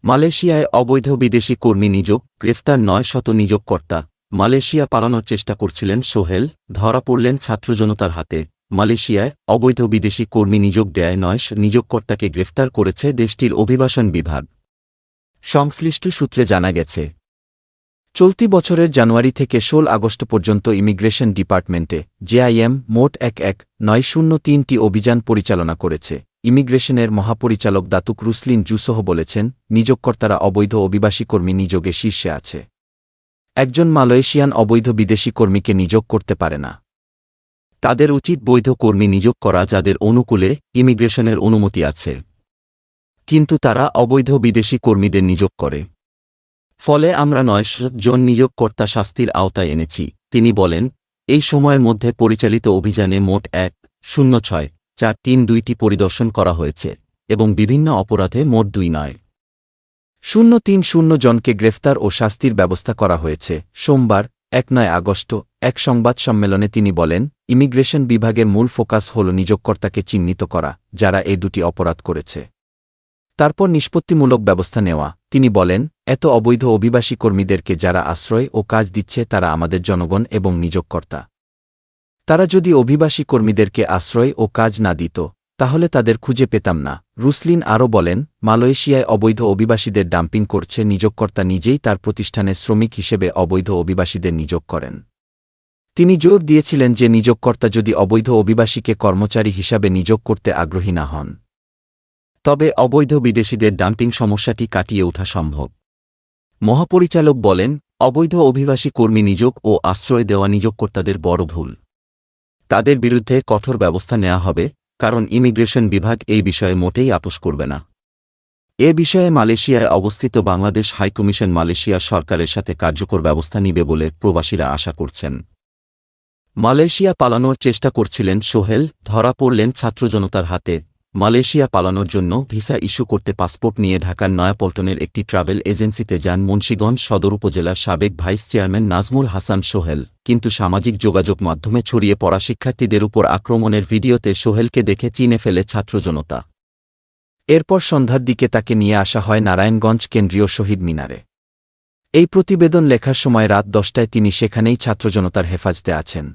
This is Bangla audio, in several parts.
মালয়েশিয়ায় অবৈধ বিদেশি কর্মী নিয়োগ, গ্রেফতার ৯শত নিয়োগকর্তা। মালয়েশিয়া পালানোর চেষ্টা করছিলেন সোহেল, ধরা পড়লেন ছাত্রজনতার হাতে। মালয়েশিয়ায় অবৈধ বিদেশি কর্মী নিয়োগ দেয় ৯ নিয়োগকর্তাকে গ্রেফতার করেছে দেশটির অভিবাসন বিভাগ। সংশ্লিষ্ট সূত্রে জানা গেছে, চলতি বছরের জানুয়ারি থেকে ১৬ আগস্ট পর্যন্ত ইমিগ্রেশন ডিপার্টমেন্টে জেআইএম মোট ১১৯০৩টি অভিযান পরিচালনা করেছে। ইমিগ্রেশনের মহাপরিচালক দাতুক রুসলিন জুসোহ বলেছেন, নিয়োগকর্তারা অবৈধ অভিবাসী কর্মী নিয়োগে শীর্ষে আছে। একজন মালয়েশিয়ান অবৈধ বিদেশি কর্মীকে নিয়োগ করতে পারে না। তাদের উচিত বৈধ কর্মী নিয়োগ করা যাদের অনুকূলে ইমিগ্রেশনের অনুমতি আছে, কিন্তু তারা অবৈধ বিদেশি কর্মীদের নিয়োগ করে। ফলে আমরা ৯ জন নিয়োগকর্তা শাস্তির আওতায় এনেছি। তিনি বলেন, এই সময়ের মধ্যে পরিচালিত অভিযানে মোট ১০৬,৪৩২টি পরিদর্শন করা হয়েছে এবং বিভিন্ন অপরাধে মোট ২৯,০৩০ জনকে গ্রেফতার ও শাস্তির ব্যবস্থা করা হয়েছে। সোমবার ১ আগস্ট এক সংবাদ সম্মেলনে তিনি বলেন, ইমিগ্রেশন বিভাগের মূল ফোকাস হল নিয়োগকর্তাকে চিহ্নিত করা যারা এই দুটি অপরাধ করেছে, তারপর নিষ্পত্তিমূলক ব্যবস্থা নেওয়া। তিনি বলেন, এত অবৈধ অভিবাসী কর্মীদেরকে যারা আশ্রয় ও কাজ দিচ্ছে তারা আমাদের জনগণ এবং নিয়োগকর্তা। তারা যদি অভিবাসী কর্মীদেরকে আশ্রয় ও কাজ না দিত তাহলে তাদের খুঁজে পেতাম না। রুসলিন আরও বলেন, মালয়েশিয়ায় অবৈধ অভিবাসীদের ডাম্পিং করছে নিয়োগকর্তা নিজেই তার প্রতিষ্ঠানে শ্রমিক হিসেবে অবৈধ অভিবাসীদের নিয়োগ করেন। তিনি জোর দিয়েছিলেন যে নিয়োগকর্তা যদি অবৈধ অভিবাসীকে কর্মচারী হিসাবে নিয়োগ করতে আগ্রহী না হন, তবে অবৈধ বিদেশিদের ডাম্পিং সমস্যাটি কাটিয়ে ওঠা সম্ভব। মহাপরিচালক বলেন, অবৈধ অভিবাসী কর্মী নিয়োগ ও আশ্রয় দেওয়া নিয়োগকর্তাদের বড় ভুল। তাদের বিরুদ্ধে কঠোর ব্যবস্থা নেওয়া হবে, কারণ ইমিগ্রেশন বিভাগ এই বিষয়ে মোটেই আপোস করবে না। এ বিষয়ে মালয়েশিয়ায় অবস্থিত বাংলাদেশ হাইকমিশন মালয়েশিয়া সরকারের সাথে কার্যকর ব্যবস্থা নিবে বলে প্রবাসীরা আশা করছেন। মালয়েশিয়া পালানোর চেষ্টা করছিলেন সোহেল, ধরা পড়লেন ছাত্রজনতার হাতে। মালয়েশিয়া পালানোর জন্য ভিসা ইস্যু করতে পাসপোর্ট নিয়ে ঢাকার নয়াপল্টনের একটি ট্রাভেল এজেন্সিতে যান মুন্সিগঞ্জ সদর উপজেলার সাবেক ভাইস চেয়ারম্যান নাজমুল হাসান সোহেল, কিন্তু সামাজিক যোগাযোগ মাধ্যমে ছড়িয়ে পড়া শিক্ষার্থীদের উপর আক্রমণের ভিডিওতে সোহেলকে দেখে চিনে ফেলে ছাত্রজনতা। এরপর সন্ধ্যার দিকে তাকে নিয়ে আসা হয় নারায়ণগঞ্জ কেন্দ্রীয় শহীদ মিনারে। এই প্রতিবেদন লেখার সময় রাত ১০টায় তিনি সেখানেই ছাত্রজনতার হেফাজতে আছেন।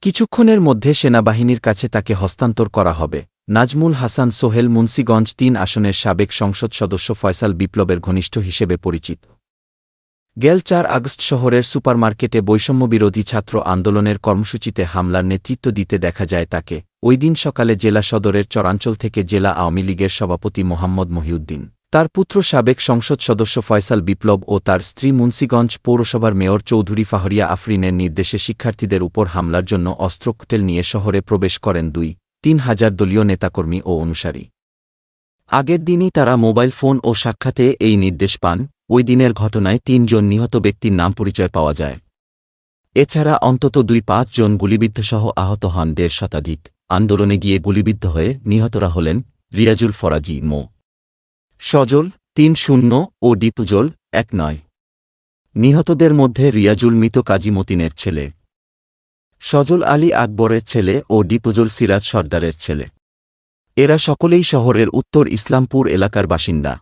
কিছুক্ষণের মধ্যে সেনাবাহিনীর কাছে তাকে হস্তান্তর করা হবে। নাজমুল হাসান সোহেল মুন্সিগঞ্জ ৩ আসনের সাবেক সংসদ সদস্য ফয়সাল বিপ্লবের ঘনিষ্ঠ হিসেবে পরিচিত। গেল ৪ আগস্ট শহরের সুপারমার্কেটে বৈষম্যবিরোধী ছাত্র আন্দোলনের কর্মসূচিতে হামলার নেতৃত্ব দিতে দেখা যায় তাকে। ওই দিন সকালে জেলা সদরের চরাঞ্চল থেকে জেলা আওয়ামী লীগের সভাপতি মোহাম্মদ মহিউদ্দিন, তার পুত্র সাবেক সংসদ সদস্য ফয়সাল বিপ্লব ও তার স্ত্রী মুন্সিগঞ্জ পৌরসভার মেয়র চৌধুরী ফাহরিয়া আফরিনের নির্দেশে শিক্ষার্থীদের উপর হামলার জন্য অস্ত্র ককটেল নিয়ে শহরে প্রবেশ করেন ২-৩ হাজার দলীয় নেতাকর্মী ও অনুসারী। আগের দিনই তারা মোবাইল ফোন ও সাক্ষাতে এই নির্দেশ পান। ওই দিনের ঘটনায় ৩ জন নিহত ব্যক্তির নাম পরিচয় পাওয়া যায়। এছাড়া অন্তত ২-৫ জন গুলিবিদ্ধসহ আহত হন ১.৫ শতাধিক। আন্দোলনে গিয়ে গুলিবিদ্ধ হয়ে নিহতরা হলেন রিয়াজুল ফরাজি, মো. সজল ৩-০ ও ডিপুজল ১-৯। নিহতদের মধ্যে রিয়াজুল মৃত কাজী মতিনের ছেলে, সজল আলী আকবরের ছেলে ও ডিপুজল সিরাজ সর্দারের ছেলে। এরা সকলেই শহরের উত্তর ইসলামপুর এলাকার বাসিন্দা।